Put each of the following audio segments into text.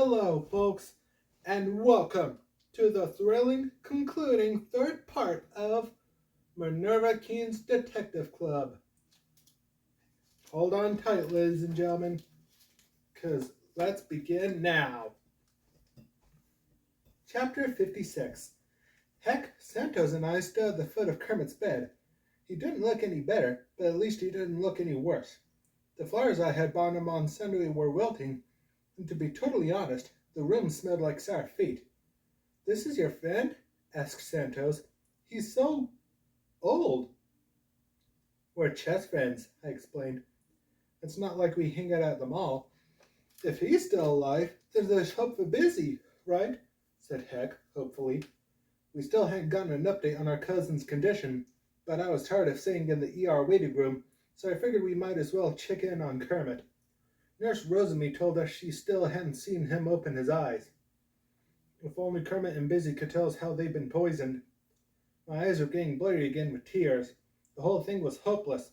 Hello, folks, and welcome to the thrilling, concluding third part of Minerva Keen's Detective Club. Hold on tight, ladies and gentlemen, because let's begin now. Chapter 56. Heck, Santos and I stood at the foot of Kermit's bed. He didn't look any better, but at least he didn't look any worse. The flowers I had bought him on Sunday were wilting, and to be totally honest, the room smelled like sour feet. "This is your friend?" asked Santos. "He's so old." "We're chess friends," I explained. "It's not like we hang out at the mall." "If he's still alive, then there's hope for Busy, right?" said Heck, hopefully. We still hadn't gotten an update on our cousin's condition, but I was tired of sitting in the ER waiting room, so I figured we might as well check in on Kermit. Nurse Rosalie told us she still hadn't seen him open his eyes. If only Kermit and Busy could tell us how they'd been poisoned. My eyes were getting blurry again with tears. The whole thing was hopeless.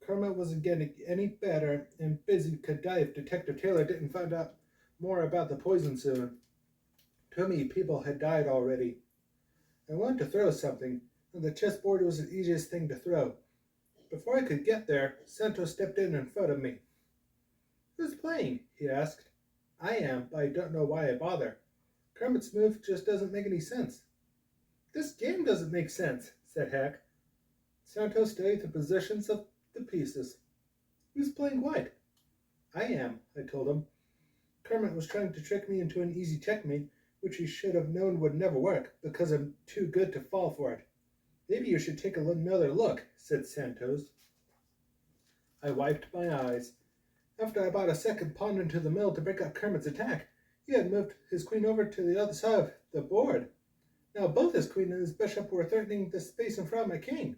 Kermit wasn't getting any better, and Busy could die if Detective Taylor didn't find out more about the poison soon. Too many people had died already. I wanted to throw something, and the chessboard was the easiest thing to throw. Before I could get there, Santos stepped in front of me. "Who's playing?" he asked. "I am, but I don't know why I bother. Kermit's move just doesn't make any sense." "This game doesn't make sense," said Heck. Santos studied the positions of the pieces. "Who's playing white?" "I am," I told him. "Kermit was trying to trick me into an easy checkmate, which he should have known would never work, because I'm too good to fall for it." "Maybe you should take another look," said Santos. I wiped my eyes. After I bought a second pawn into the middle to break up Kermit's attack, he had moved his queen over to the other side of the board. Now both his queen and his bishop were threatening the space in front of my king,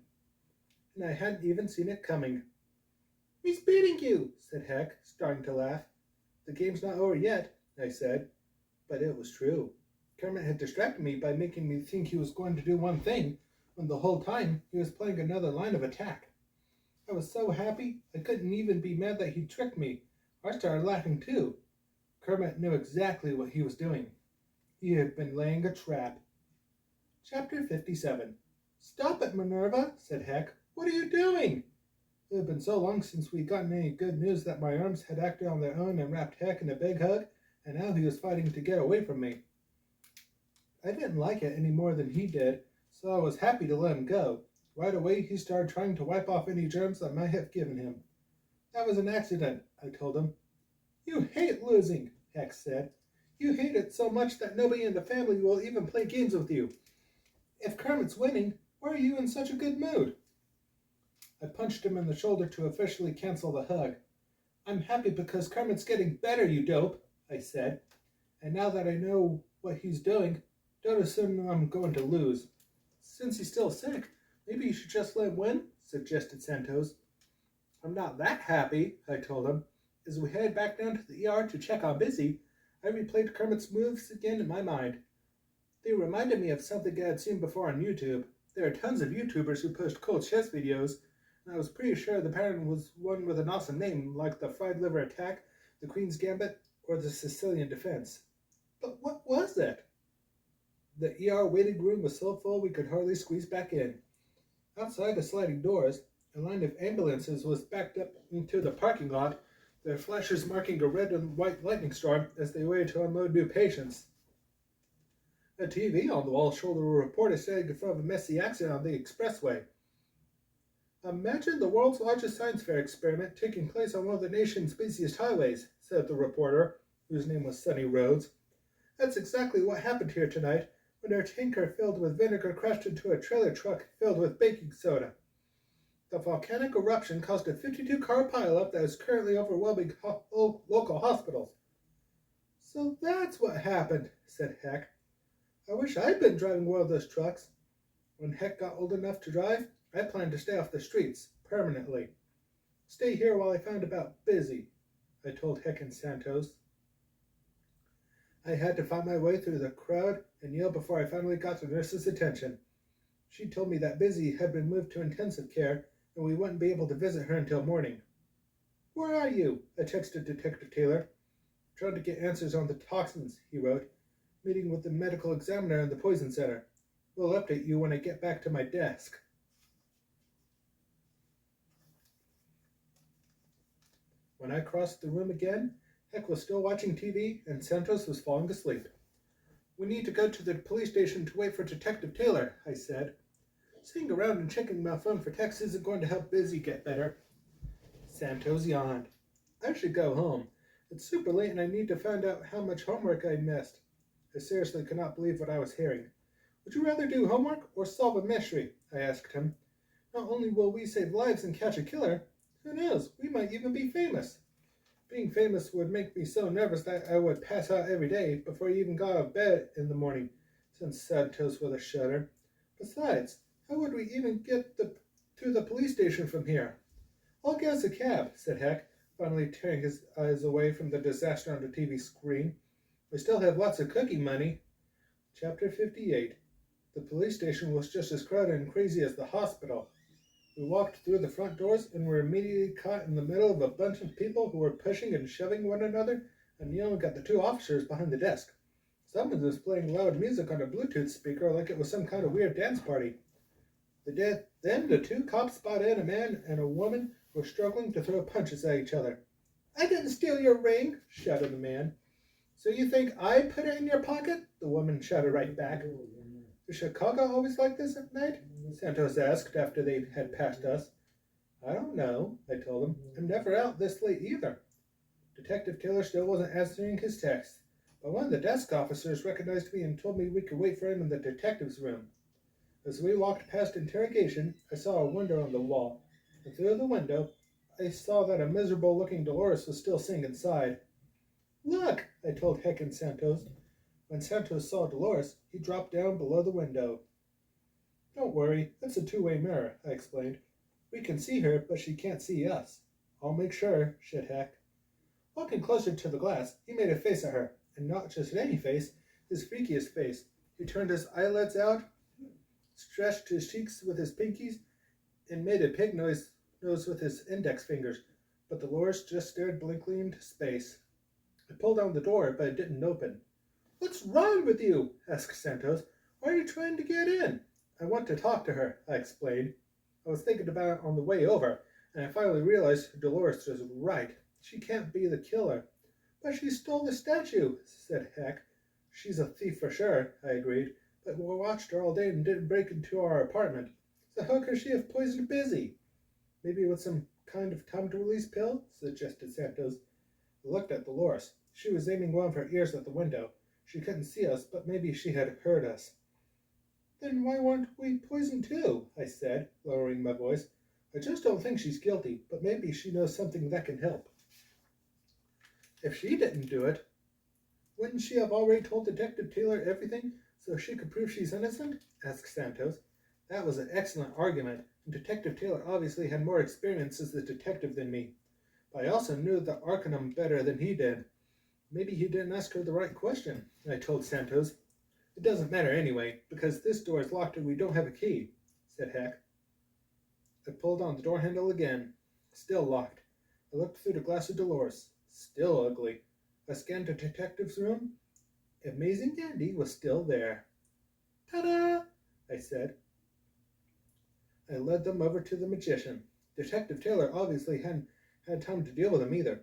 and I hadn't even seen it coming. "He's beating you," said Heck, starting to laugh. "The game's not over yet," I said. But it was true. Kermit had distracted me by making me think he was going to do one thing, when the whole time he was playing another line of attack. I was so happy I couldn't even be mad that he tricked me. I started laughing too. Kermit knew exactly what he was doing. He had been laying a trap. Chapter 57. "Stop it, Minerva," said Heck. "What are you doing?" It had been so long since we'd gotten any good news that my arms had acted on their own and wrapped Heck in a big hug, and now he was fighting to get away from me. I didn't like it any more than he did, so I was happy to let him go. Right away he started trying to wipe off any germs I might have given him. "That was an accident," I told him. "You hate losing," Heck said. "You hate it so much that nobody in the family will even play games with you. If Kermit's winning, why are you in such a good mood?" I punched him in the shoulder to officially cancel the hug. "I'm happy because Kermit's getting better, you dope," I said. "And now that I know what he's doing, don't assume I'm going to lose." "Since he's still sick, maybe you should just let him win," suggested Santos. "I'm not that happy," I told him. As we headed back down to the ER to check on Busy, I replayed Kermit's moves again in my mind. They reminded me of something I had seen before on YouTube. There are tons of YouTubers who post cool chess videos, and I was pretty sure the pattern was one with an awesome name, like the Fried Liver Attack, the Queen's Gambit, or the Sicilian Defense. But what was it? The ER waiting room was so full we could hardly squeeze back in. Outside the sliding doors, a line of ambulances was backed up into the parking lot, their flashers marking a red and white lightning storm as they waited to unload new patients. A TV on the wall showed a reporter standing in front of a messy accident on the expressway. "Imagine the world's largest science fair experiment taking place on one of the nation's busiest highways," said the reporter, whose name was Sonny Rhodes. "That's exactly what happened here tonight when our tanker filled with vinegar crashed into a trailer truck filled with baking soda. The volcanic eruption caused a 52-car pileup that is currently overwhelming local hospitals." "So that's what happened," said Heck. "I wish I'd been driving one of those trucks. When Heck got old enough to drive, I planned to stay off the streets, permanently. Stay here while I found about Busy," I told Heck and Santos. I had to find my way through the crowd and yell before I finally got the nurse's attention. She told me that Busy had been moved to intensive care, and we wouldn't be able to visit her until morning. "Where are you?" I texted Detective Taylor. Trying to get answers on the toxins, he wrote. Meeting with the medical examiner in the poison center. We'll update you when I get back to my desk. When I crossed the room again, Heck was still watching TV and Santos was falling asleep. We need to go to the police station to wait for Detective Taylor, I said. Sitting around and checking my phone for texts isn't going to help Busy get better. Santos yawned. I should go home. It's super late and I need to find out how much homework I missed. I seriously could not believe what I was hearing. Would you rather do homework or solve a mystery? I asked him. Not only will we save lives and catch a killer, who knows, we might even be famous. Being famous would make me so nervous that I would pass out every day before I even got out of bed in the morning, said Santos with a shudder. Besides, how would we even get to the police station from here? I'll get us a cab, said Heck, finally tearing his eyes away from the disaster on the TV screen. We still have lots of cookie money. Chapter 58. The police station was just as crowded and crazy as the hospital. We walked through the front doors and were immediately caught in the middle of a bunch of people who were pushing and shoving one another and yelling at the two officers behind the desk. Someone was playing loud music on a Bluetooth speaker like it was some kind of weird dance party. Then the two cops spotted in a man and a woman who were struggling to throw punches at each other. I didn't steal your ring, shouted the man. So you think I put it in your pocket? The woman shouted right back. Is Chicago always like this at night? Santos asked after they had passed us. I don't know, I told him. I'm never out this late either. Detective Taylor still wasn't answering his text, but one of the desk officers recognized me and told me we could wait for him in the detective's room. As we walked past interrogation, I saw a window on the wall, and through the window, I saw that a miserable-looking Dolores was still sitting inside. Look, I told Heck and Santos. When Santos saw Dolores, he dropped down below the window. Don't worry, it's a two-way mirror, I explained. We can see her, but she can't see us. I'll make sure, said Heck. Walking closer to the glass, he made a face at her, and not just any face, his freakiest face. He turned his eyelids out, stretched his cheeks with his pinkies, and made a pig nose with his index fingers, but Dolores just stared blankly into space. I pulled on the door, but it didn't open. What's wrong with you? Asked Santos. Why are you trying to get in? I want to talk to her, I explained. I was thinking about it on the way over, and I finally realized Dolores was right. She can't be the killer. But she stole the statue, said Heck. She's a thief for sure, I agreed, but we watched her all day and didn't break into our apartment. So how could she have poisoned Busy? Maybe with some kind of time-to-release pill, suggested Santos. I looked at Dolores. She was aiming one of her ears at the window. She couldn't see us, but maybe she had heard us. Then why weren't we poisoned too? I said, lowering my voice. I just don't think she's guilty, but maybe she knows something that can help. If she didn't do it, wouldn't she have already told Detective Taylor everything so she could prove she's innocent? Asked Santos. That was an excellent argument, and Detective Taylor obviously had more experience as a detective than me. But I also knew the Arcanum better than he did. Maybe he didn't ask her the right question, I told Santos. It doesn't matter anyway, because this door is locked and we don't have a key, said Heck. I pulled on the door handle again. Still locked. I looked through the glass of Dolores. Still ugly. I scanned the detective's room. Amazing Andy was still there. Ta-da! I said. I led them over to the magician. Detective Taylor obviously hadn't had time to deal with him either.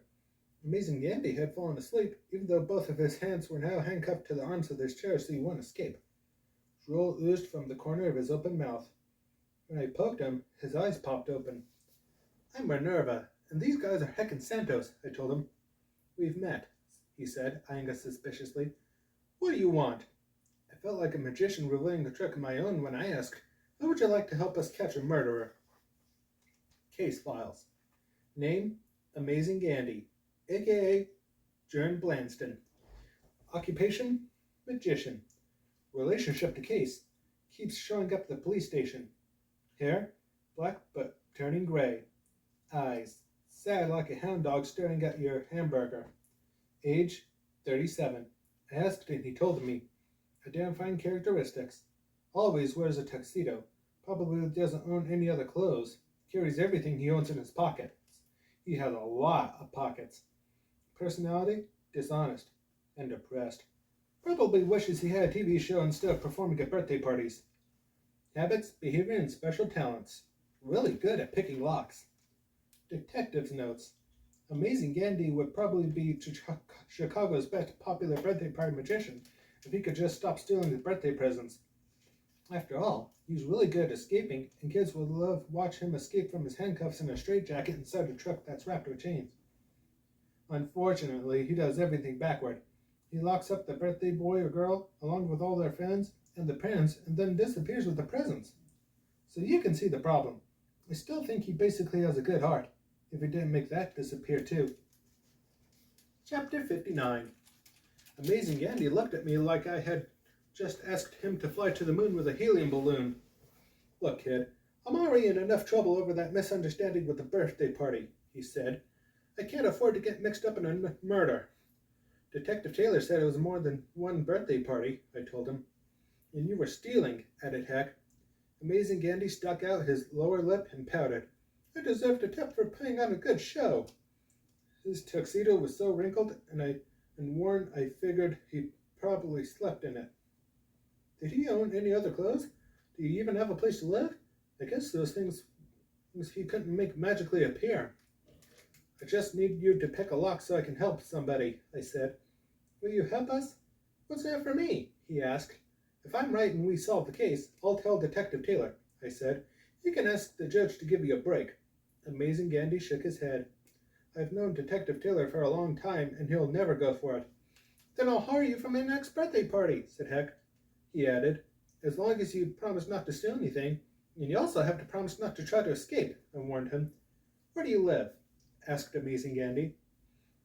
Amazing Andy had fallen asleep, even though both of his hands were now handcuffed to the arms of his chair so he wouldn't escape. Drool oozed from the corner of his open mouth. When I poked him, his eyes popped open. I'm Minerva, and these guys are Heck and Santos, I told him. We've met, he said, eyeing us suspiciously. What do you want? I felt like a magician revealing a trick of my own when I asked, how would you like to help us catch a murderer? Case files. Name, Amazing Andy, a.k.a. Zhane Blanston. Occupation, magician. Relationship to case, keeps showing up at the police station. Hair, black but turning gray. Eyes, sad like a hound dog staring at your hamburger. Age, 37. I asked and he told me. Identifying characteristics. Always wears a tuxedo. Probably doesn't own any other clothes. Carries everything he owns in his pockets. He has a lot of pockets. Personality, dishonest, and depressed. Probably wishes he had a TV show instead of performing at birthday parties. Habits, behavior, and special talents. Really good at picking locks. Detective's notes. Amazing Gandhi would probably be Chicago's best popular birthday party magician if he could just stop stealing his birthday presents. After all, he's really good at escaping, and kids would love to watch him escape from his handcuffs in a straitjacket inside a truck that's wrapped with chains. Unfortunately, he does everything backward. He locks up the birthday boy or girl, along with all their friends and the parents, and then disappears with the presents. So you can see the problem. I still think he basically has a good heart, if he didn't make that disappear too. Chapter 59. Amazing Gandhi looked at me like I had just asked him to fly to the moon with a helium balloon. Look, kid, I'm already in enough trouble over that misunderstanding with the birthday party, he said. I can't afford to get mixed up in a murder. Detective Taylor said it was more than one birthday party, I told him. And you were stealing, added Heck. Amazing Gandhi stuck out his lower lip and pouted. I deserved a tip for putting on a good show. His tuxedo was so wrinkled and worn I figured he probably slept in it. Did he own any other clothes? Do you even have a place to live? I guess those things he couldn't make magically appear. I just need you to pick a lock so I can help somebody, I said. Will you help us? What's in it for me? He asked. If I'm right and we solve the case, I'll tell Detective Taylor, I said. You can ask the judge to give you a break. Amazing Gandhi shook his head. I've known Detective Taylor for a long time, and he'll never go for it. Then I'll hire you for my next birthday party, said Heck. He added, as long as you promise not to steal anything, and you also have to promise not to try to escape, I warned him. Where do you live? Asked Amazing Gandhi.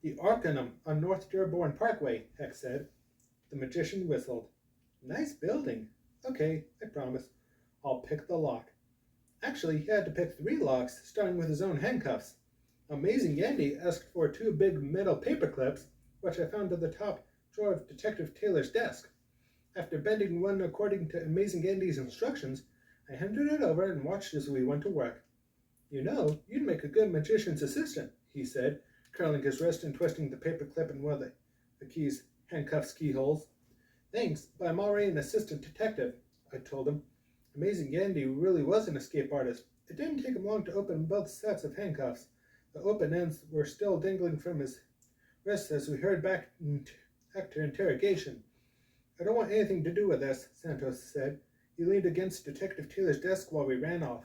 The Arcanum on North Dearborn Parkway, Heck said. The magician whistled. Nice building. Okay, I promise. I'll pick the lock. Actually, he had to pick 3 locks, starting with his own handcuffs. Amazing Gandhi asked for 2 big metal paper clips, which I found at the top drawer of Detective Taylor's desk. After bending one according to Amazing Gandhi's instructions, I handed it over and watched as we went to work. You know, you'd make a good magician's assistant, he said, curling his wrist and twisting the paper clip in one of the handcuff's keyholes. Thanks, but I'm already an assistant detective, I told him. Amazing Gandhi really was an escape artist. It didn't take him long to open both sets of handcuffs. The open ends were still dangling from his wrists as we hurried back to interrogation. I don't want anything to do with this, Santos said. He leaned against Detective Taylor's desk while we ran off.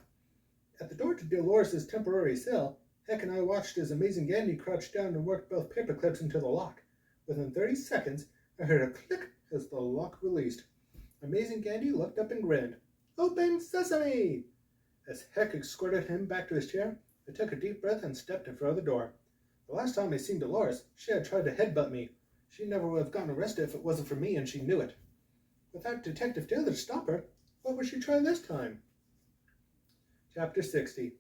At the door to Dolores' temporary cell, Heck and I watched as Amazing Gandhi crouched down and worked both paper clips into the lock. Within 30 seconds, I heard a click as the lock released. Amazing Gandhi looked up and grinned. Open sesame! As Heck escorted him back to his chair, I took a deep breath and stepped in front of the door. The last time I seen Dolores, she had tried to headbutt me. She never would have gotten arrested if it wasn't for me, and she knew it. Without Detective Taylor to stop her, what would she try this time? Chapter 60.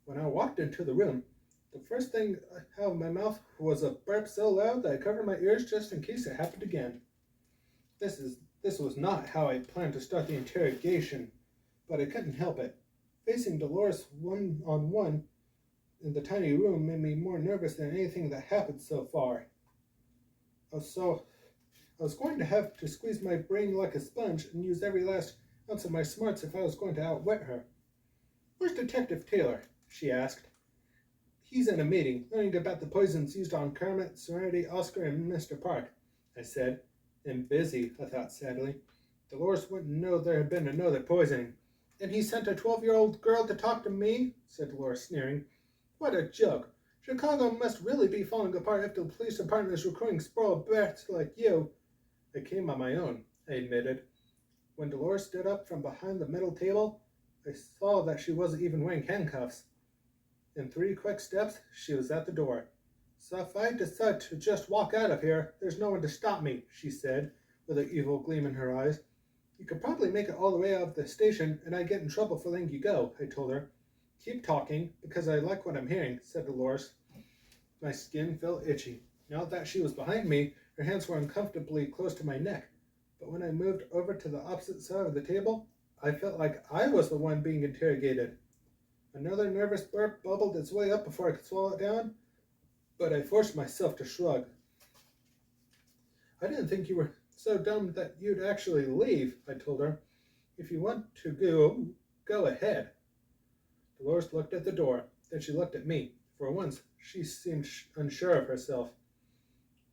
When I walked into the room, the first thing out of my mouth was a burp so loud that I covered my ears just in case it happened again. This was not how I planned to start the interrogation, but I couldn't help it. Facing Dolores one-on-one in the tiny room made me more nervous than anything that happened so far. I was going to have to squeeze my brain like a sponge and use every last ounce of my smarts if I was going to outwit her. Where's Detective Taylor? She asked. He's in a meeting, learning about the poisons used on Kermit, Serenity, Oscar, and Mr. Park, I said. And busy, I thought sadly. Dolores wouldn't know there had been another poisoning. And he sent a 12-year-old girl to talk to me? Said Dolores, sneering. What a joke. Chicago must really be falling apart if the police department is recruiting spoiled brats like you. I came on my own, I admitted. When Dolores stood up from behind the metal table, I saw that she wasn't even wearing handcuffs. In 3 quick steps, she was at the door. So if I decide to just walk out of here, there's no one to stop me, she said, with an evil gleam in her eyes. You could probably make it all the way out of the station, and I'd get in trouble for letting you go, I told her. Keep talking, because I like what I'm hearing, said Dolores. My skin felt itchy. Now that she was behind me, her hands were uncomfortably close to my neck. But when I moved over to the opposite side of the table, I felt like I was the one being interrogated. Another nervous burp bubbled its way up before I could swallow it down, but I forced myself to shrug. I didn't think you were so dumb that you'd actually leave, I told her. If you want to go, go ahead. Dolores looked at the door, then she looked at me. For once, she seemed unsure of herself.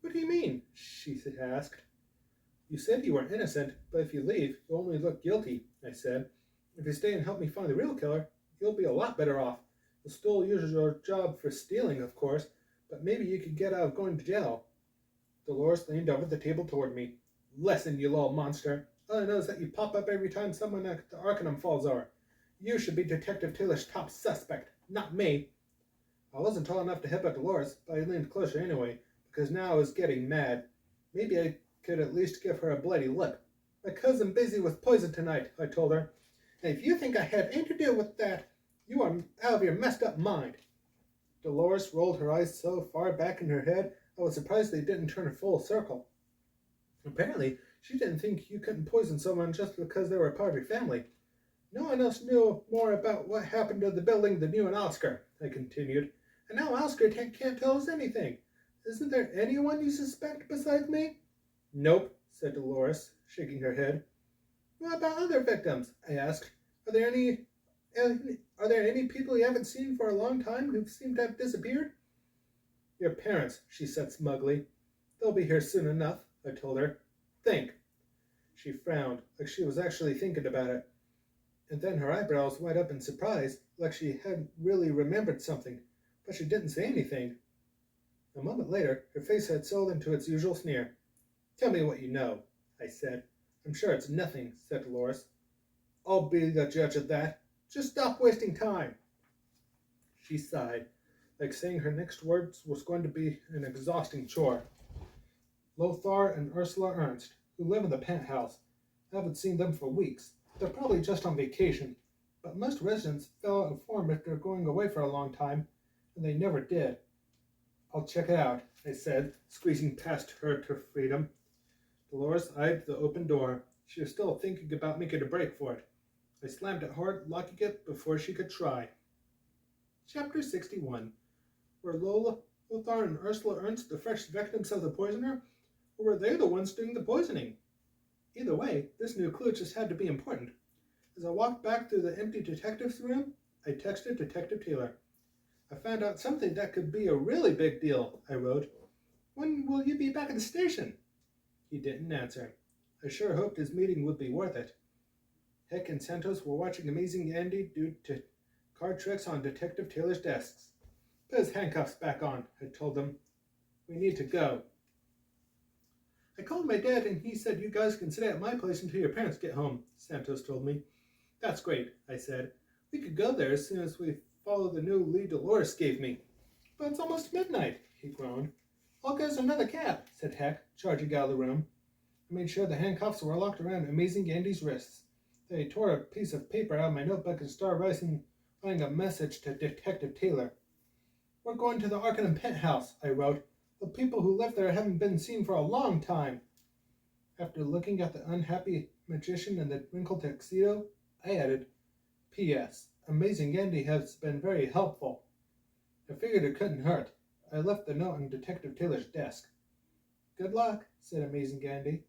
What do you mean? She asked. You said you were innocent, but if you leave, you'll only look guilty, I said. If you stay and help me find the real killer, you'll be a lot better off. You'll still use your job for stealing, of course, but maybe you could get out of going to jail. Dolores leaned over the table toward me. Listen, you little monster. All I know is that you pop up every time someone at the Arcanum falls over. You should be Detective Taylor's top suspect, not me. I wasn't tall enough to hit at Dolores, but I leaned closer anyway, because now I was getting mad. Maybe I could at least give her a bloody lip. My cousin Busy was poisoned tonight, I told her. And if you think I had anything to do with that, you are out of your messed up mind. Dolores rolled her eyes so far back in her head, I was surprised they didn't turn a full circle. Apparently, she didn't think you couldn't poison someone just because they were a part of your family. No one else knew more about what happened to the building than you and Oscar, I continued. And now Oscar can't tell us anything. Isn't there anyone you suspect besides me? Nope, said Dolores, shaking her head. What about other victims? I asked. Are there any people you haven't seen for a long time who seem to have disappeared? Your parents, she said smugly. They'll be here soon enough, I told her. Think. She frowned, like she was actually thinking about it. And then her eyebrows went up in surprise, like she hadn't really remembered something, but she didn't say anything. A moment later, her face had settled into its usual sneer. Tell me what you know, I said. I'm sure it's nothing, said Dolores. I'll be the judge of that. Just stop wasting time. She sighed, like saying her next words was going to be an exhausting chore. Lothar and Ursula Ernst, who live in the penthouse. I haven't seen them for weeks. They're probably just on vacation, but most residents fill out a form if they're going away for a long time, and they never did. I'll check it out, I said, squeezing past her to freedom. Dolores eyed the open door. She was still thinking about making a break for it. I slammed it hard, locking it before she could try. Chapter 61. Were Lothar and Ursula Ernst the fresh victims of the poisoner, or were they the ones doing the poisoning? Either way, this new clue just had to be important. As I walked back through the empty detective's room, I texted Detective Taylor. I found out something that could be a really big deal, I wrote. When will you be back at the station? He didn't answer. I sure hoped his meeting would be worth it. Heck and Santos were watching Amazing Andy do card tricks on Detective Taylor's desks. Put his handcuffs back on, I told them. We need to go. I called my dad and he said you guys can stay at my place until your parents get home, Santos told me. That's great, I said. We could go there as soon as we follow the new lead Dolores gave me. But it's almost midnight, he groaned. I'll get us another cab, said Heck, charging out of the room. I made sure the handcuffs were locked around Amazing Andy's wrists. Then he tore a piece of paper out of my notebook and started writing a message to Detective Taylor. We're going to the Arcanum penthouse, I wrote. The people who live there haven't been seen for a long time. After looking at the unhappy magician in the wrinkled tuxedo, I added, P.S. Amazing Andy has been very helpful. I figured it couldn't hurt. I left the note on Detective Taylor's desk. Good luck, said Amazing Andy.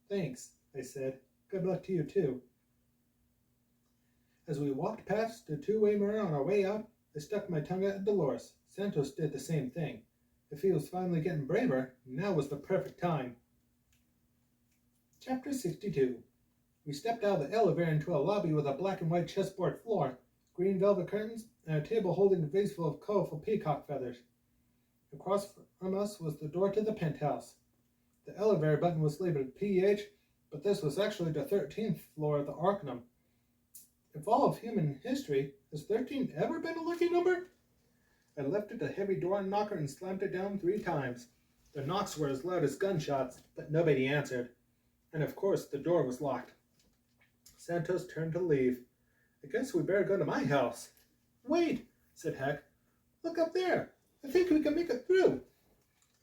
Thanks, I said. Good luck to you, too. As we walked past the two-way mirror on our way out, I stuck my tongue at Dolores. Santos did the same thing. If he was finally getting braver, now was the perfect time. Chapter 62. We stepped out of the elevator into a lobby with a black and white chessboard floor, green velvet curtains, and a table holding a vase full of colorful peacock feathers. Across from us was the door to the penthouse. The elevator button was labeled PH, but this was actually the 13th floor of the Arcanum. In all of human history, has 13 ever been a lucky number? I lifted the heavy door knocker and slammed it down 3 times. The knocks were as loud as gunshots, but nobody answered. And of course, the door was locked. Santos turned to leave. I guess we better go to my house. Wait, said Heck. Look up there. I think we can make it through.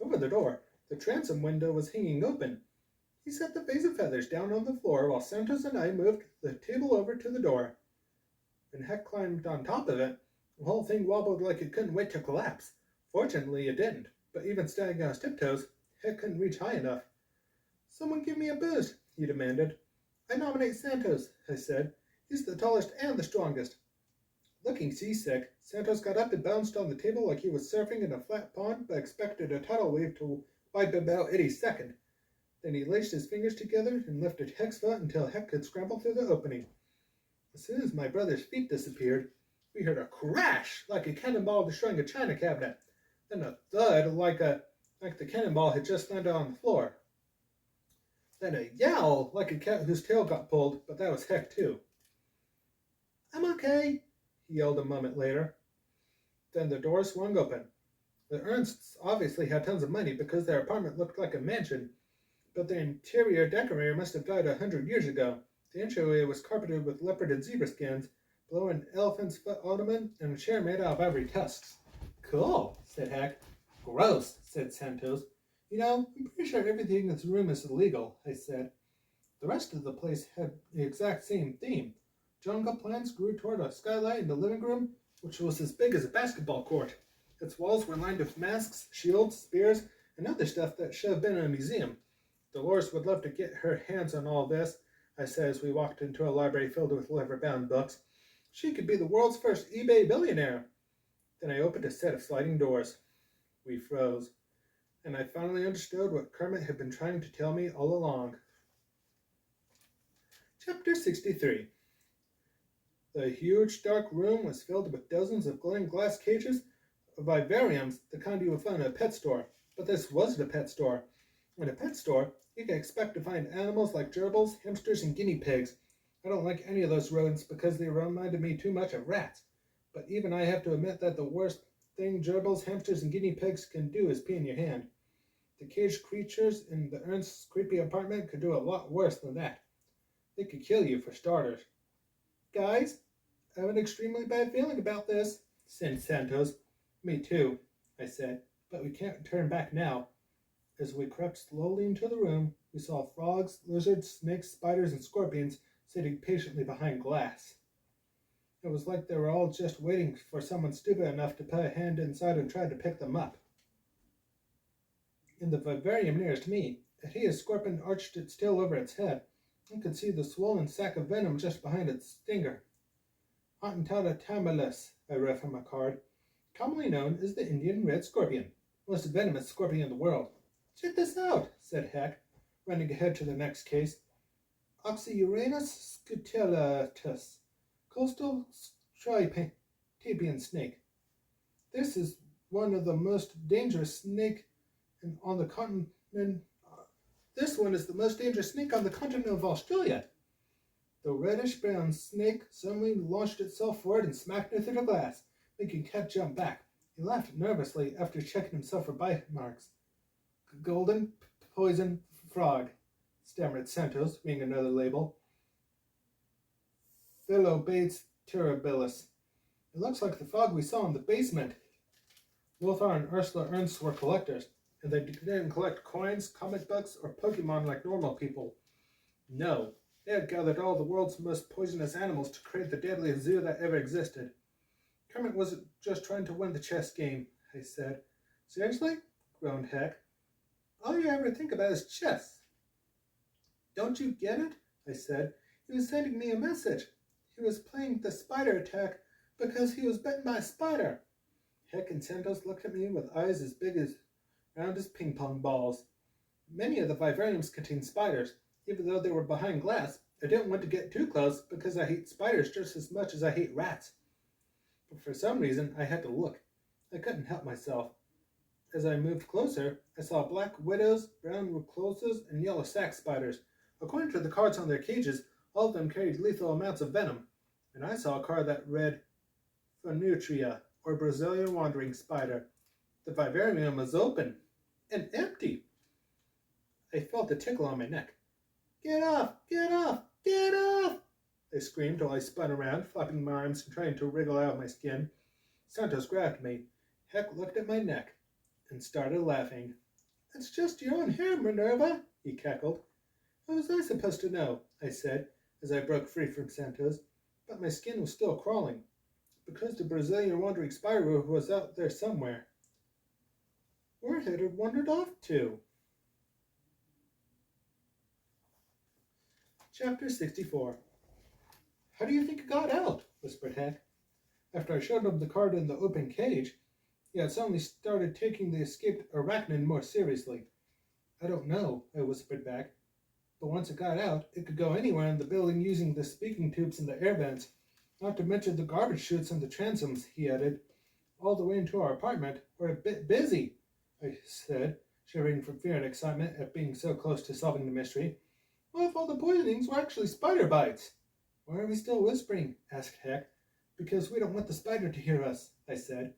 Over the door, the transom window was hanging open. He set the vase of feathers down on the floor while Santos and I moved the table over to the door. When Heck climbed on top of it, the whole thing wobbled like it couldn't wait to collapse. Fortunately, it didn't, but even standing on his tiptoes, Heck couldn't reach high enough. Someone give me a boost, he demanded. I nominate Santos, I said. He's the tallest and the strongest. Looking seasick, Santos got up and bounced on the table like he was surfing in a flat pond but expected a tidal wave to wipe him out any second. Then he laced his fingers together and lifted Heck's foot until Heck could scramble through the opening. As soon as my brother's feet disappeared, we heard a crash like a cannonball destroying a china cabinet, then a thud like the cannonball had just landed on the floor. Then a yowl like a cat whose tail got pulled, but that was Heck too. I'm okay, he yelled a moment later. Then the door swung open. The Ernsts obviously had tons of money because their apartment looked like a mansion, but the interior decorator must have died 100 years ago. The entryway was carpeted with leopard and zebra skins, below an elephant's foot ottoman, and a chair made out of ivory tusks. Cool, said Heck. Gross, said Santos. You know, I'm pretty sure everything in this room is illegal, I said. The rest of the place had the exact same theme. Jungle plants grew toward a skylight in the living room, which was as big as a basketball court. Its walls were lined with masks, shields, spears, and other stuff that should have been in a museum. Dolores would love to get her hands on all this, I said as we walked into a library filled with leather-bound books. She could be the world's first eBay billionaire. Then I opened a set of sliding doors. We froze, and I finally understood what Kermit had been trying to tell me all along. Chapter 63. The huge dark room was filled with dozens of glowing glass cages of vivariums, the kind you would find in a pet store. But this wasn't a pet store. In a pet store, you can expect to find animals like gerbils, hamsters, and guinea pigs. I don't like any of those rodents because they reminded me too much of rats. But even I have to admit that the worst thing gerbils, hamsters, and guinea pigs can do is pee in your hand. The caged creatures in the Ernst's creepy apartment could do a lot worse than that. They could kill you for starters. Guys, I have an extremely bad feeling about this, said Santos. Me too, I said, but we can't turn back now. As we crept slowly into the room, we saw frogs, lizards, snakes, spiders, and scorpions sitting patiently behind glass. It was like they were all just waiting for someone stupid enough to put a hand inside and try to pick them up. In the vivarium nearest me, a hideous scorpion arched its tail over its head. I could see the swollen sac of venom just behind its stinger. Hottentotta tamulus, I read from a card, commonly known as the Indian red scorpion, most venomous scorpion in the world. Check this out, said Heck, running ahead to the next case. Oxyuranus scutellatus, coastal striped snake. This is one of the most dangerous snake on the continent. This one is the most dangerous snake on the continent of Australia. The reddish-brown snake suddenly launched itself forward and smacked me through the glass, making Heck jump back. He laughed nervously after checking himself for bite marks. Golden poison frog, stammered Santos, reading another label. Philobates terribilis. It looks like the frog we saw in the basement. Lothar and Ursula Ernst were collectors, and they didn't collect coins, comic books, or Pokemon like normal people. No, they had gathered all the world's most poisonous animals to create the deadliest zoo that ever existed. Kermit wasn't just trying to win the chess game, I said. Seriously? Groaned Heck. All you ever think about is chess. Don't you get it? I said. He was sending me a message. He was playing the spider attack because he was bitten by a spider. Heck and Santos looked at me with eyes as big as round as ping pong balls. Many of the vivariums contained spiders. Even though they were behind glass, I didn't want to get too close because I hate spiders just as much as I hate rats. But for some reason, I had to look. I couldn't help myself. As I moved closer, I saw black widows, brown recluses, and yellow sac spiders. According to the cards on their cages, all of them carried lethal amounts of venom. And I saw a card that read Phanutria, or Brazilian wandering spider. The vivarium was open and empty. I felt a tickle on my neck. Get off! Get off! Get off! I screamed while I spun around, flapping my arms and trying to wriggle out of my skin. Santos grabbed me. Heck looked at my neck and started laughing. It's just your own hair, Minerva, he cackled. How was I supposed to know? I said, as I broke free from Santos, but my skin was still crawling, because the Brazilian wandering spider was out there somewhere. Where had it wandered off to? Chapter 64. How do you think it got out? Whispered Heck. After I showed him the card in the open cage, he had suddenly started taking the escaped arachnid more seriously. I don't know, I whispered back. But once it got out, it could go anywhere in the building using the speaking tubes and the air vents. Not to mention the garbage chutes and the transoms, he added. All the way into our apartment. We're a bit busy, I said, shivering from fear and excitement at being so close to solving the mystery. What if all the poisonings were actually spider bites? Why are we still whispering? Asked Heck. Because we don't want the spider to hear us, I said.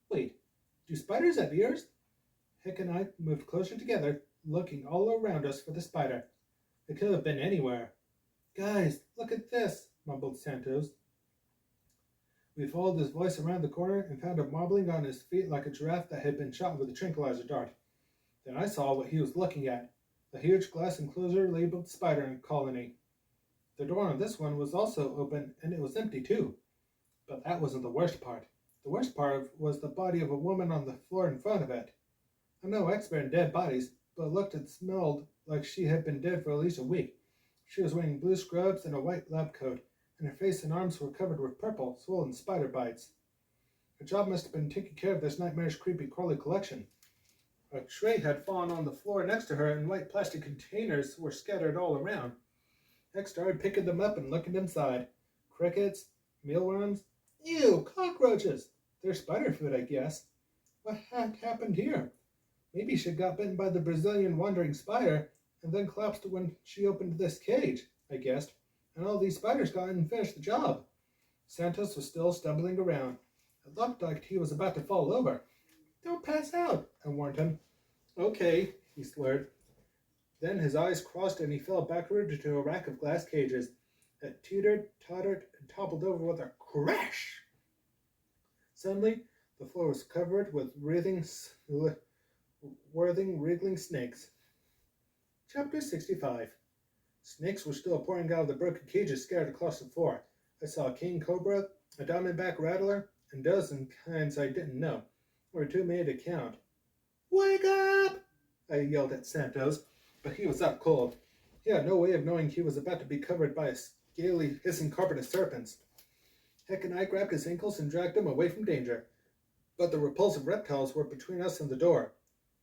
Wait, do spiders have ears? Heck and I moved closer together, looking all around us for the spider. It could have been anywhere. Guys, look at this, mumbled Santos. We followed his voice around the corner and found him wobbling on his feet like a giraffe that had been shot with a tranquilizer dart. Then I saw what he was looking at, a huge glass enclosure labeled Spider Colony. The door on this one was also open, and it was empty too. But that wasn't the worst part. The worst part was the body of a woman on the floor in front of it. I'm no expert in dead bodies, but it looked and smelled like she had been dead for at least a week. She was wearing blue scrubs and a white lab coat, and her face and arms were covered with purple, swollen spider bites. Her job must have been taking care of this nightmarish creepy crawly collection. A tray had fallen on the floor next to her, and white plastic containers were scattered all around. Heck started picking them up and looking inside. Crickets, mealworms, ew, cockroaches! They're spider food, I guess. What had happened here? Maybe she got bitten by the Brazilian wandering spider, and then collapsed when she opened this cage, I guessed, and all these spiders got in and finished the job. Santos was still stumbling around. It looked like he was about to fall over. Don't pass out, I warned him. Okay, he slurred. Then his eyes crossed and he fell backward into a rack of glass cages that teetered, tottered, and toppled over with a crash. Suddenly, the floor was covered with writhing, wriggling snakes. Chapter 65. Snakes were still pouring out of the broken cages scattered across the floor. I saw a king cobra, a diamondback rattler, and a dozen kinds I didn't know, or too many to count. Wake up! I yelled at Santos, but he was up cold. He had no way of knowing he was about to be covered by a scaly, hissing carpet of serpents. Heck and I grabbed his ankles and dragged him away from danger, but the repulsive reptiles were between us and the door.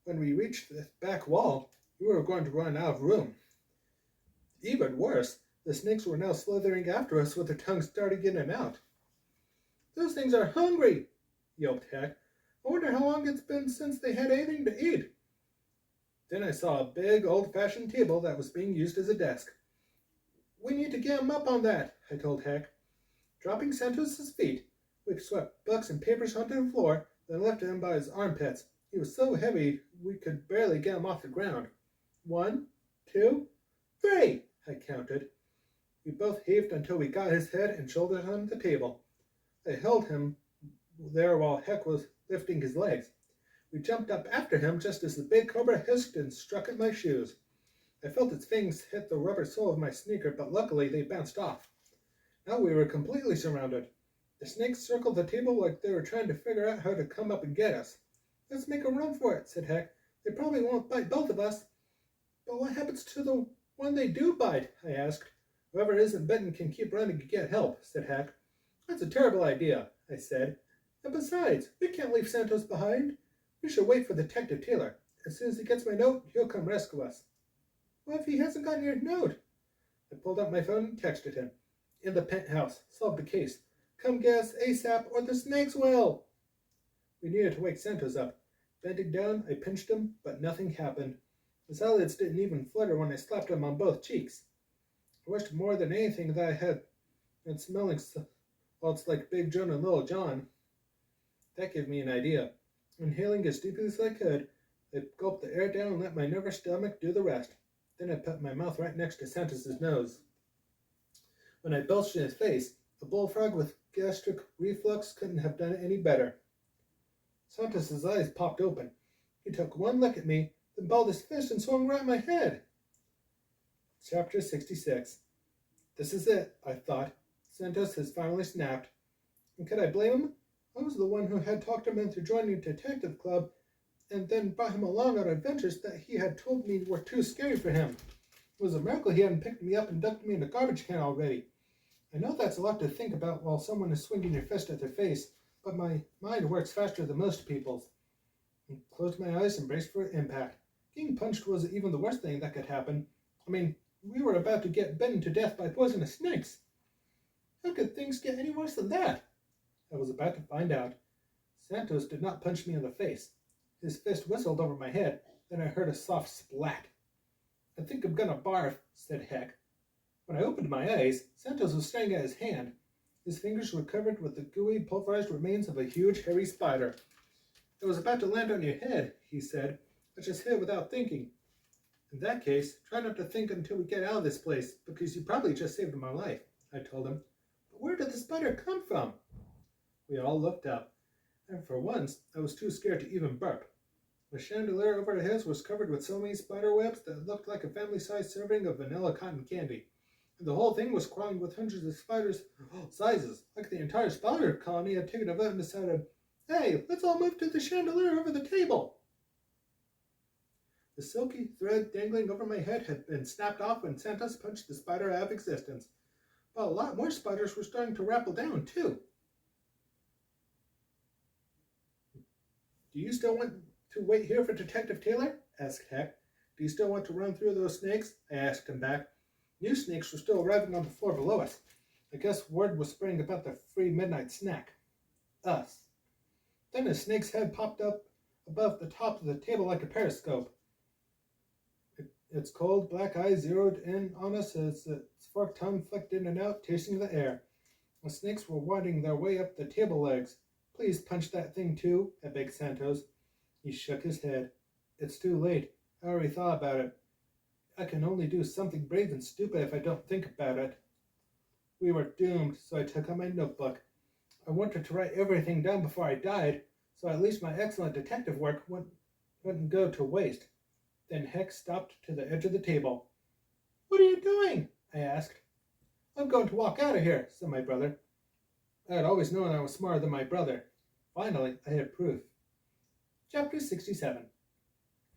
When we reached the back wall, we were going to run out of room. Even worse, the snakes were now slithering after us with their tongues darting in and out. Those things are hungry, yelped Heck. I wonder how long it's been since they had anything to eat. Then I saw a big, old-fashioned table that was being used as a desk. We need to get him up on that, I told Heck. Dropping Santos's feet, we swept books and papers onto the floor, then lifted him by his armpits. He was so heavy we could barely get him off the ground. 1, 2, 3, I counted. We both heaved until we got his head and shoulders on the table. I held him there while Heck was lifting his legs. We jumped up after him just as the big cobra hissed and struck at my shoes. I felt its fangs hit the rubber sole of my sneaker, but luckily they bounced off. Now we were completely surrounded. The snakes circled the table like they were trying to figure out how to come up and get us. Let's make a run for it, said Heck. They probably won't bite both of us. But what happens to the one they do bite? I asked. Whoever isn't bitten can keep running to get help, said Heck. That's a terrible idea, I said. And besides, we can't leave Santos behind. We should wait for Detective Taylor. As soon as he gets my note, he'll come rescue us. What if he hasn't gotten your note? I pulled out my phone and texted him. In the penthouse. Solve the case. Come get us ASAP or the snakes will. We needed to wake Santos up. Bending down, I pinched him, but nothing happened. His eyelids didn't even flutter when I slapped him on both cheeks. I wished more than anything that I had been smelling salts like Big John and Little John. That gave me an idea. Inhaling as deeply as I could, I gulped the air down and let my nervous stomach do the rest. Then I put my mouth right next to Santos's nose. When I belched in his face, a bullfrog with gastric reflux couldn't have done it any better. Santos's eyes popped open. He took one look at me, then balled his fist and swung right at my head. Chapter 66. This is it, I thought. Santos has finally snapped. And could I blame him? I was the one who had talked him into joining the detective club and then brought him along on adventures that he had told me were too scary for him. It was a miracle he hadn't picked me up and dumped me in the garbage can already. I know that's a lot to think about while someone is swinging your fist at their face, but my mind works faster than most people's. I closed my eyes and braced for impact. Getting punched wasn't even the worst thing that could happen. I mean, we were about to get bitten to death by poisonous snakes. How could things get any worse than that? I was about to find out. Santos did not punch me in the face. His fist whistled over my head, then I heard a soft splat. I think I'm gonna barf, said Heck. When I opened my eyes, Santos was staring at his hand. His fingers were covered with the gooey, pulverized remains of a huge, hairy spider. It was about to land on your head, he said. I just hit it without thinking. In that case, try not to think until we get out of this place, because you probably just saved my life, I told him. But where did the spider come from? We all looked up, and for once, I was too scared to even burp. The chandelier over our heads was covered with so many spider webs that it looked like a family-sized serving of vanilla cotton candy. And the whole thing was crawling with hundreds of spiders of all sizes, like the entire spider colony had taken a vote and decided, hey, let's all move to the chandelier over the table. The silky thread dangling over my head had been snapped off when Santos punched the spider out of existence. But a lot more spiders were starting to rappel down, too. Do you still want to wait here for Detective Taylor? Asked Heck. Do you still want to run through those snakes? I asked him back. New snakes were still arriving on the floor below us. I guess word was spreading about the free midnight snack. Us. Then a snake's head popped up above the top of the table like a periscope. Its cold black eyes zeroed in on us as its forked tongue flicked in and out, tasting the air. The snakes were winding their way up the table legs. Please punch that thing too, I begged Santos. He shook his head. It's too late. I already thought about it. I can only do something brave and stupid if I don't think about it. We were doomed, so I took out my notebook. I wanted to write everything down before I died, so at least my excellent detective work wouldn't go to waste. Then Heck stopped to the edge of the table. What are you doing? I asked. I'm going to walk out of here, said my brother. I had always known I was smarter than my brother. Finally, I had proof. Chapter 67.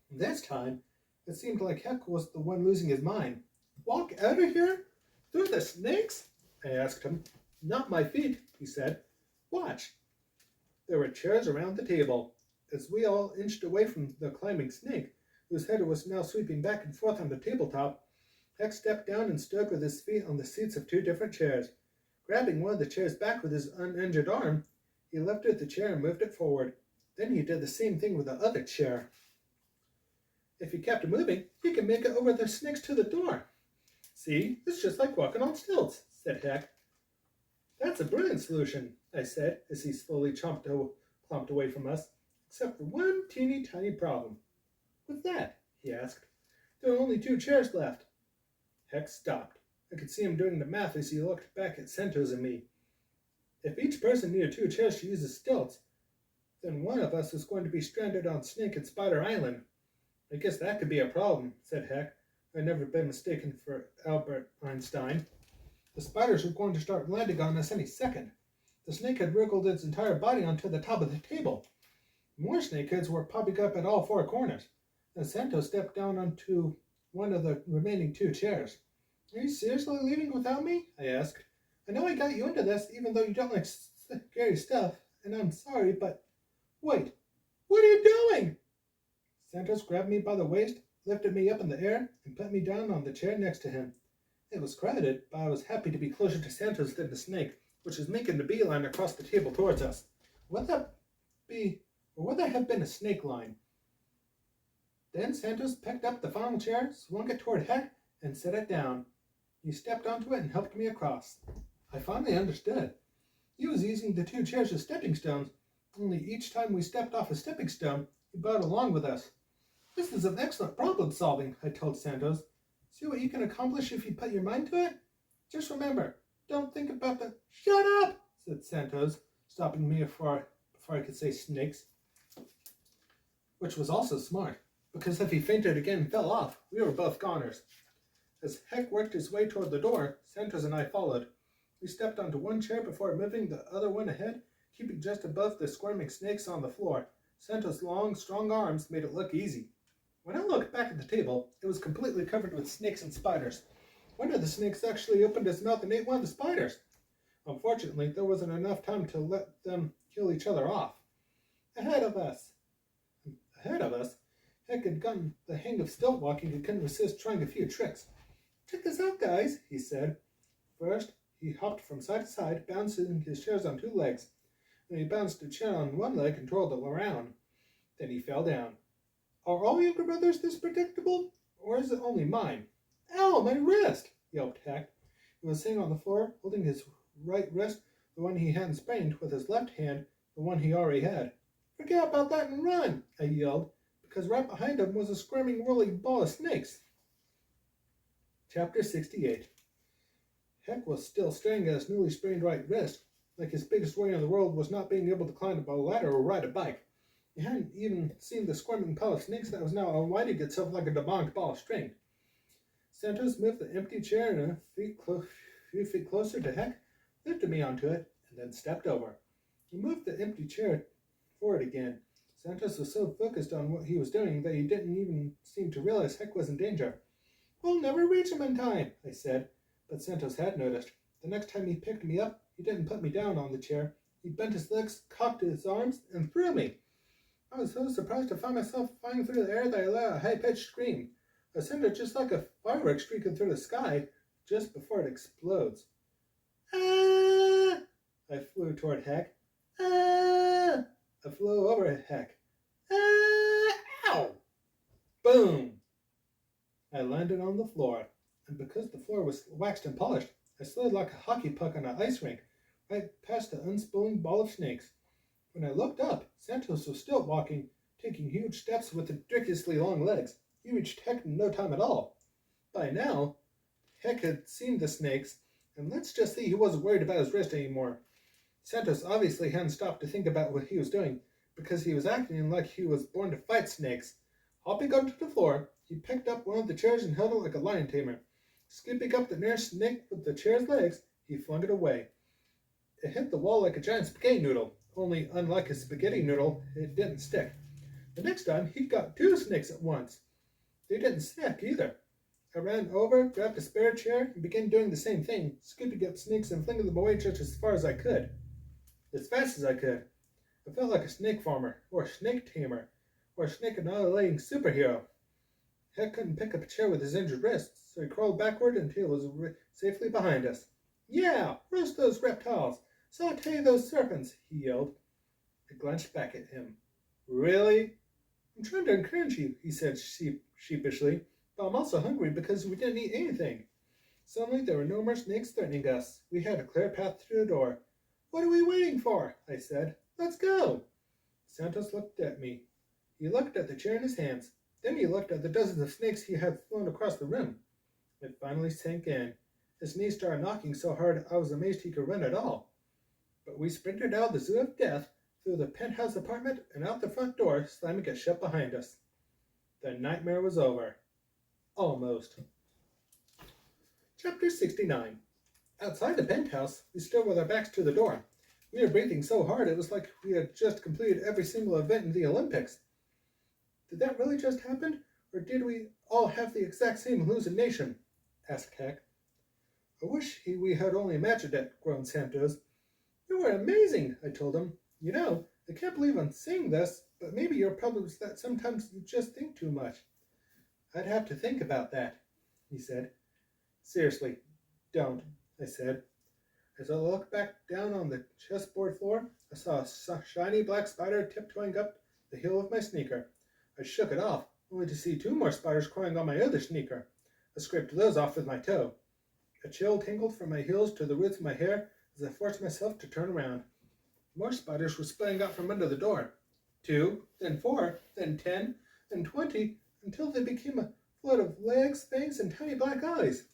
This time, it seemed like Heck was the one losing his mind. Walk out of here? Through the snakes? I asked him. Not my feet, he said. Watch. There were chairs around the table. As we all inched away from the climbing snake, whose head was now sweeping back and forth on the tabletop, Heck stepped down and stood with his feet on the seats of two different chairs. Grabbing one of the chairs back with his uninjured arm, he lifted the chair and moved it forward. Then he did the same thing with the other chair. If he kept moving, he could make it over the snakes to the door. See, it's just like walking on stilts, said Heck. That's a brilliant solution, I said, as he slowly clomped away from us, except for one teeny tiny problem. What's that? He asked. There are only two chairs left. Heck stopped. I could see him doing the math as he looked back at Santos and me. If each person needed two chairs to use as stilts, then one of us was going to be stranded on Snake and Spider Island. I guess that could be a problem, said Heck. I'd never been mistaken for Albert Einstein. The spiders were going to start landing on us any second. The snake had wriggled its entire body onto the top of the table. More snakeheads were popping up at all four corners. And Santos stepped down onto one of the remaining two chairs. Are you seriously leaving without me? I asked. I know I got you into this, even though you don't like scary stuff, and I'm sorry, but... Wait, what are you doing? Santos grabbed me by the waist, lifted me up in the air, and put me down on the chair next to him. It was crowded, but I was happy to be closer to Santos than the snake, which was making the beeline across the table towards us. Would that have been a snake line? Then Santos picked up the final chair, swung it toward Heck, and set it down. He stepped onto it and helped me across. I finally understood. He was using the two chairs as stepping stones, only each time we stepped off a stepping stone, he brought along with us. This is an excellent problem solving, I told Santos. See what you can accomplish if you put your mind to it? Just remember, don't think about the... Shut up, said Santos, stopping me before I could say snakes. Which was also smart, because if he fainted again and fell off, we were both goners. As Heck worked his way toward the door, Santos and I followed. We stepped onto one chair before moving the other one ahead, keeping just above the squirming snakes on the floor. Santos' long, strong arms made it look easy. When I looked back at the table, it was completely covered with snakes and spiders. One of the snakes actually opened his mouth and ate one of the spiders. Unfortunately, there wasn't enough time to let them kill each other off. Ahead of us, ahead of us, Heck had gotten the hang of stilt walking and couldn't resist trying a few tricks. Check this out, guys, he said. First, he hopped from side to side, bouncing his chairs on two legs. Then he bounced a chair on one leg and twirled it around. Then he fell down. Are all younger brothers this predictable, or is it only mine? Ow, my wrist! Yelped Heck. He was sitting on the floor, holding his right wrist, the one he hadn't sprained, with his left hand, the one he already had. Forget about that and run, I yelled, because right behind him was a squirming, whirling ball of snakes. Chapter 68. Heck was still staring at his newly sprained right wrist, like his biggest worry in the world was not being able to climb up a ladder or ride a bike. He hadn't even seen the squirming pile of snakes that was now unwinding itself like a demonic ball of string. Santos moved the empty chair a few feet closer to Heck, lifted me onto it, and then stepped over. He moved the empty chair forward again. Santos was so focused on what he was doing that he didn't even seem to realize Heck was in danger. We'll never reach him in time, I said, but Santos had noticed. The next time he picked me up, he didn't put me down on the chair. He bent his legs, cocked his arms, and threw me. I was so surprised to find myself flying through the air that I let out a high-pitched scream. I sounded just like a firework streaking through the sky just before it explodes. Ah! I flew toward Heck. Ah! I flew over Heck. Ah! Ow! Boom! I landed on the floor, and because the floor was waxed and polished, I slid like a hockey puck on an ice rink, right past the unspooling ball of snakes. When I looked up, Santos was still walking, taking huge steps with ridiculously long legs. He reached Heck in no time at all. By now, Heck had seen the snakes, and let's just say he wasn't worried about his wrist anymore. Santos obviously hadn't stopped to think about what he was doing, because he was acting like he was born to fight snakes. Hopping onto the floor, he picked up one of the chairs and held it like a lion tamer. Skipping up the nearest snake with the chair's legs, he flung it away. It hit the wall like a giant spaghetti noodle, only unlike a spaghetti noodle, it didn't stick. The next time, he got two snakes at once. They didn't stick either. I ran over, grabbed a spare chair, and began doing the same thing, scooping up snakes and flinging them away just as far as I could. As fast as I could. I felt like a snake farmer, or a snake tamer, or a snake annihilating superhero. Heck couldn't pick up a chair with his injured wrist, so he crawled backward until it was safely behind us. Yeah, roast those reptiles! Saute those serpents, he yelled. I glanced back at him. Really? I'm trying to encourage you, he said sheepishly, but I'm also hungry because we didn't eat anything. Suddenly there were no more snakes threatening us. We had a clear path through the door. What are we waiting for? I said. Let's go. Santos looked at me. He looked at the chair in his hands. Then he looked at the dozens of snakes he had flown across the room. It finally sank in. His knees started knocking so hard I was amazed he could run at all. But we sprinted out of the zoo of death, through the penthouse apartment, and out the front door, slamming it shut behind us. The nightmare was over. Almost. Chapter 69. Outside the penthouse, we stood with our backs to the door. We were breathing so hard it was like we had just completed every single event in the Olympics. Did that really just happen, or did we all have the exact same hallucination? Asked Heck. I wish we had only imagined it, groaned Santos. You were amazing, I told him. You know, I can't believe I'm saying this, but maybe your problem is that sometimes you just think too much. I'd have to think about that, he said. Seriously, don't, I said. As I looked back down on the chessboard floor, I saw a shiny black spider tiptoeing up the heel of my sneaker. I shook it off, only to see two more spiders crawling on my other sneaker. I scraped those off with my toe. A chill tingled from my heels to the roots of my hair as I forced myself to turn around. More spiders were splaying out from under the door. 2, then 4, then 10, then 20, until they became a flood of legs, fangs, and tiny black eyes.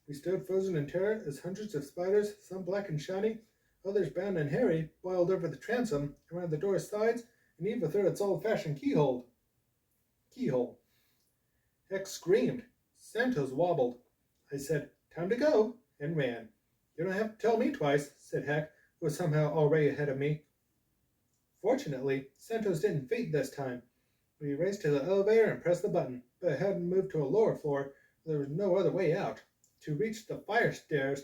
We stood frozen in terror as hundreds of spiders, some black and shiny, others brown and hairy, boiled over the transom, around the door's sides, and even through its old-fashioned keyhole. Heck screamed. Santos wobbled. I said, "Time to go," and ran. "You don't have to tell me twice," said Heck, who was somehow already ahead of me. Fortunately, Santos didn't faint this time. We raced to the elevator and pressed the button, but it hadn't moved to a lower floor. There was no other way out. To reach the fire stairs,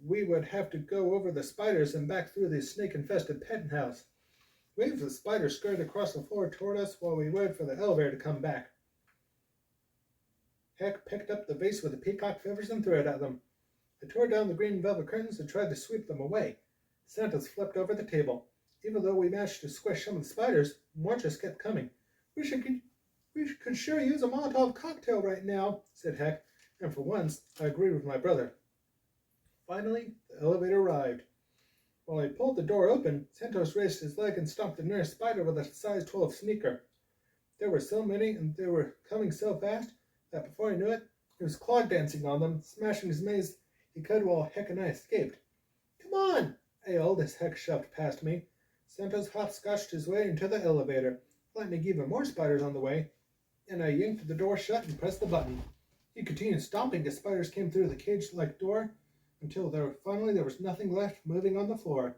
we would have to go over the spiders and back through the snake-infested penthouse. Waves of spiders scurried across the floor toward us while we waited for the elevator to come back. Heck picked up the vase with the peacock feathers and threw it at them. I tore down the green velvet curtains and tried to sweep them away. Santas flipped over the table. Even though we managed to squish some of the spiders, more just kept coming. We could sure use a Molotov cocktail right now, said Heck, and for once I agreed with my brother. Finally, the elevator arrived. While I pulled the door open, Santos raised his leg and stomped the nearest spider with a size 12 sneaker. There were so many, and they were coming so fast, that before I knew it, he was clog dancing on them, smashing as many as he could while Heck and I escaped. Come on, I yelled as Heck shoved past me. Santos hopscotched his way into the elevator, flattening even more spiders on the way, and I yanked the door shut and pressed the button. He continued stomping as spiders came through the cage-like door until finally there was nothing left moving on the floor.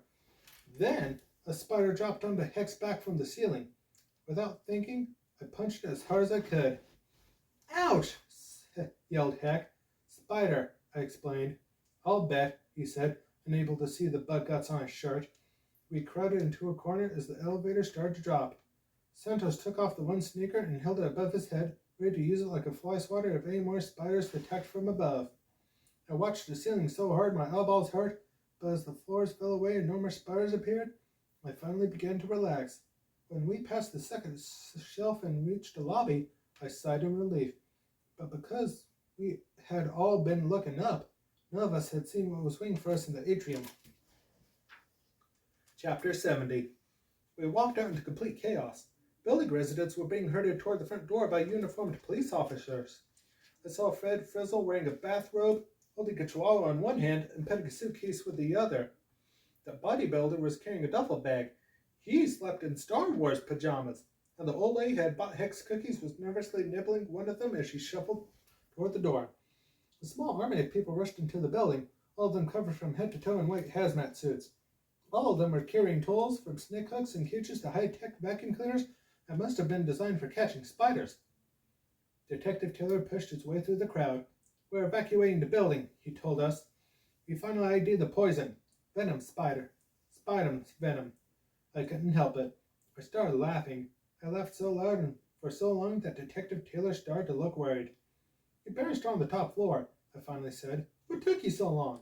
Then a spider dropped onto Heck's back from the ceiling. Without thinking, I punched it as hard as I could. Ouch! Yelled Heck. Spider, I explained. I'll bet, he said, unable to see the bug guts on his shirt. We crowded into a corner as the elevator started to drop. Santos took off the one sneaker and held it above his head, ready to use it like a fly swatter if any more spiders attacked from above. I watched the ceiling so hard my eyeballs hurt, but as the floors fell away and no more spiders appeared, I finally began to relax. When we passed the second shelf and reached the lobby, I sighed in relief. But because we had all been looking up, none of us had seen what was waiting for us in the atrium. Chapter 70. We walked out into complete chaos. Building residents were being herded toward the front door by uniformed police officers. I saw Fred Frizzle wearing a bathrobe, holding a chihuahua in one hand and petting a suitcase with the other. The bodybuilder was carrying a duffel bag. He slept in Star Wars pajamas, and the old lady had bought Hex cookies was nervously nibbling one of them as she shuffled toward the door. A small army of people rushed into the building, all of them covered from head to toe in white hazmat suits. All of them were carrying tools, from snake hooks and cages to high-tech vacuum cleaners that must have been designed for catching spiders. Detective Taylor pushed his way through the crowd. We're evacuating the building, he told us. We finally ID'd the poison. Venom spider. Spider's venom. I couldn't help it. I started laughing. I laughed so loud and for so long that Detective Taylor started to look worried. You perished on the top floor, I finally said. What took you so long?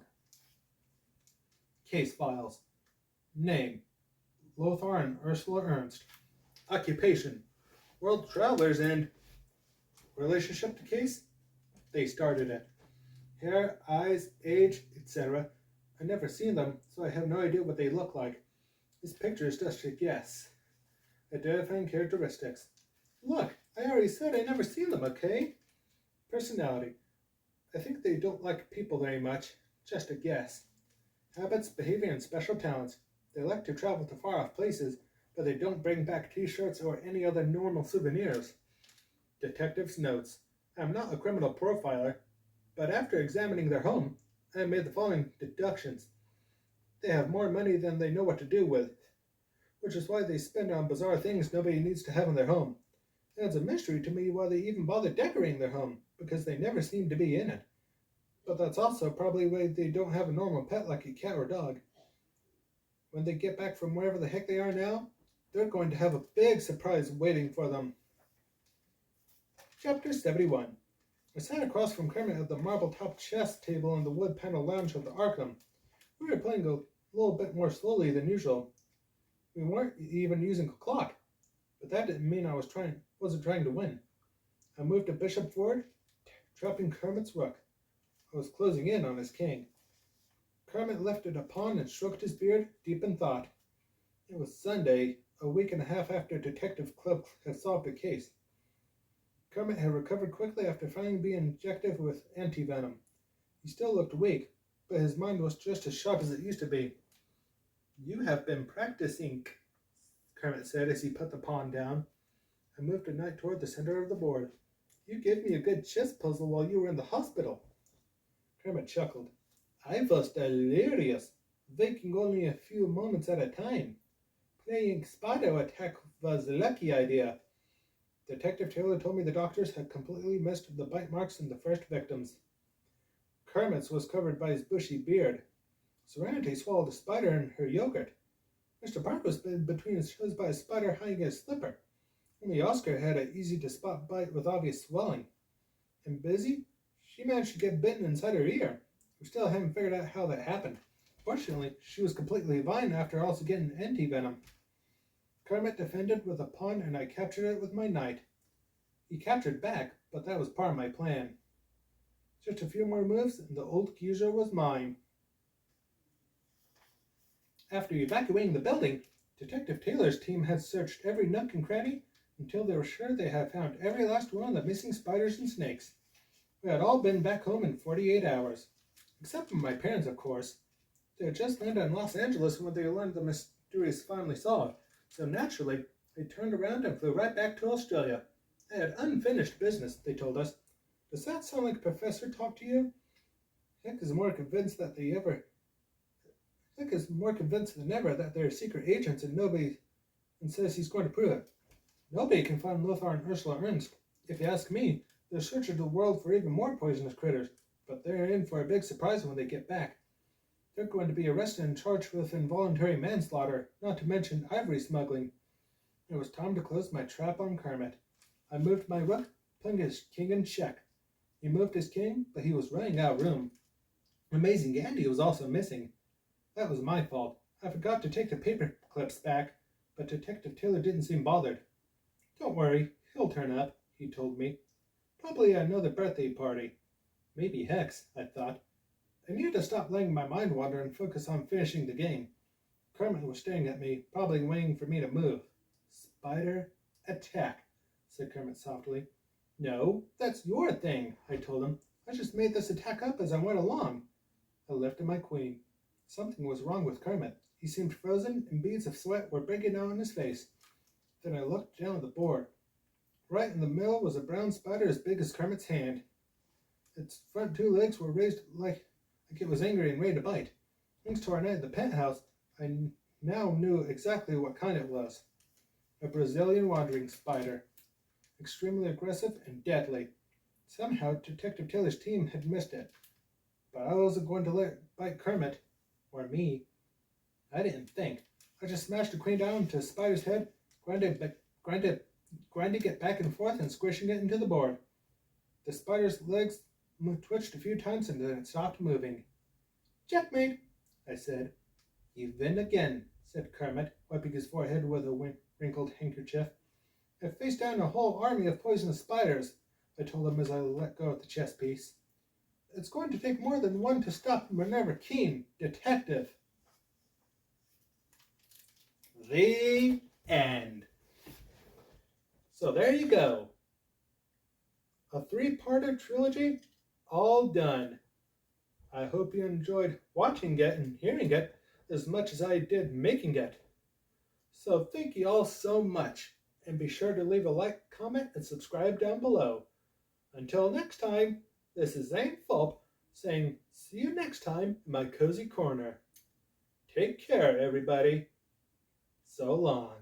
Case files. Name: Lothar and Ursula Ernst. Occupation: world travelers and relationship to case? They started it. Hair, eyes, age, etc. I've never seen them, so I have no idea what they look like. This picture is just a guess. Identifying characteristics. Look, I already said I never seen them, okay? Personality. I think they don't like people very much. Just a guess. Habits, behavior, and special talents. They like to travel to far-off places, but they don't bring back t-shirts or any other normal souvenirs. Detective's notes. I'm not a criminal profiler, but after examining their home, I made the following deductions. They have more money than they know what to do with, which is why they spend on bizarre things nobody needs to have in their home. And it's a mystery to me why they even bother decorating their home, because they never seem to be in it. But that's also probably why they don't have a normal pet like a cat or dog. When they get back from wherever the heck they are now, they're going to have a big surprise waiting for them. Chapter 71. I sat across from Kermit at the marble-topped chess table in the wood-paneled lounge of the Arkham. We were playing a little bit more slowly than usual. We weren't even using a clock, but that didn't mean I wasn't trying to win. I moved a bishop forward, trapping Kermit's rook. I was closing in on his king. Kermit lifted a pawn and stroked his beard, deep in thought. It was Sunday, a week and a half after Detective Club had solved the case. Kermit had recovered quickly after finally being injected with anti-venom. He still looked weak, but his mind was just as sharp as it used to be. You have been practicing, Kermit said as he put the pawn down. I moved a knight toward the center of the board. You gave me a good chess puzzle while you were in the hospital. Kermit chuckled. I was delirious, waking only a few moments at a time. Playing spider attack was a lucky idea. Detective Taylor told me the doctors had completely missed the bite marks in the first victims. Kermit's was covered by his bushy beard. Serenity swallowed a spider in her yogurt. Mr. Park was bitten between his toes by a spider hiding his slipper. Only Oscar had an easy-to-spot bite with obvious swelling. And Busy? She managed to get bitten inside her ear. We still haven't figured out how that happened. Fortunately, she was completely fine after also getting anti-venom. Kermit defended with a pawn and I captured it with my knight. He captured back, but that was part of my plan. Just a few more moves and the old accuser was mine. After evacuating the building, Detective Taylor's team had searched every nook and cranny until they were sure they had found every last one of the missing spiders and snakes. We had all been back home in 48 hours. Except for my parents, of course. They had just landed in Los Angeles when they learned the mysterious family solved, so naturally, they turned around and flew right back to Australia. They had unfinished business, they told us. Does that sound like a professor talk to you? Hick is more convinced than ever that they're secret agents and says he's going to prove it. Nobody can find Lothar and Ursula Ernst. If you ask me, they're searching the world for even more poisonous critters, but they're in for a big surprise when they get back. They're going to be arrested and charged with involuntary manslaughter, not to mention ivory smuggling. It was time to close my trap on Kermit. I moved my rook, putting his king in check. He moved his king, but he was running out of room. Amazing Andy was also missing. That was my fault. I forgot to take the paper clips back, but Detective Taylor didn't seem bothered. Don't worry, he'll turn up, he told me. Probably at another birthday party. Maybe Hex, I thought. I needed to stop letting my mind wander and focus on finishing the game. Kermit was staring at me, probably waiting for me to move. Spider, attack, said Kermit softly. No, that's your thing, I told him. I just made this attack up as I went along. I lifted my queen. Something was wrong with Kermit. He seemed frozen, and beads of sweat were breaking out on his face. Then I looked down at the board. Right in the middle was a brown spider as big as Kermit's hand. Its front two legs were raised like it was angry and ready to bite. Thanks to our night at the penthouse, I now knew exactly what kind it was. A Brazilian wandering spider. Extremely aggressive and deadly. Somehow Detective Taylor's team had missed it. But I wasn't going to let it bite Kermit. Or me. I didn't think. I just smashed the queen down into the spider's head, grinding it back and forth and squishing it into the board. The spider's legs twitched a few times and then it stopped moving. Checkmate, I said. You win again, said Kermit, wiping his forehead with a wrinkled handkerchief. I faced down a whole army of poisonous spiders, I told him as I let go of the chess piece. It's going to take more than one to stop Minerva Keen, detective. The end. So there you go. A 3-parter trilogy, all done. I hope you enjoyed watching it and hearing it as much as I did making it. So thank you all so much, and be sure to leave a like, comment, and subscribe down below. Until next time, this is Zhane saying see you next time in my cozy corner. Take care, everybody. So long.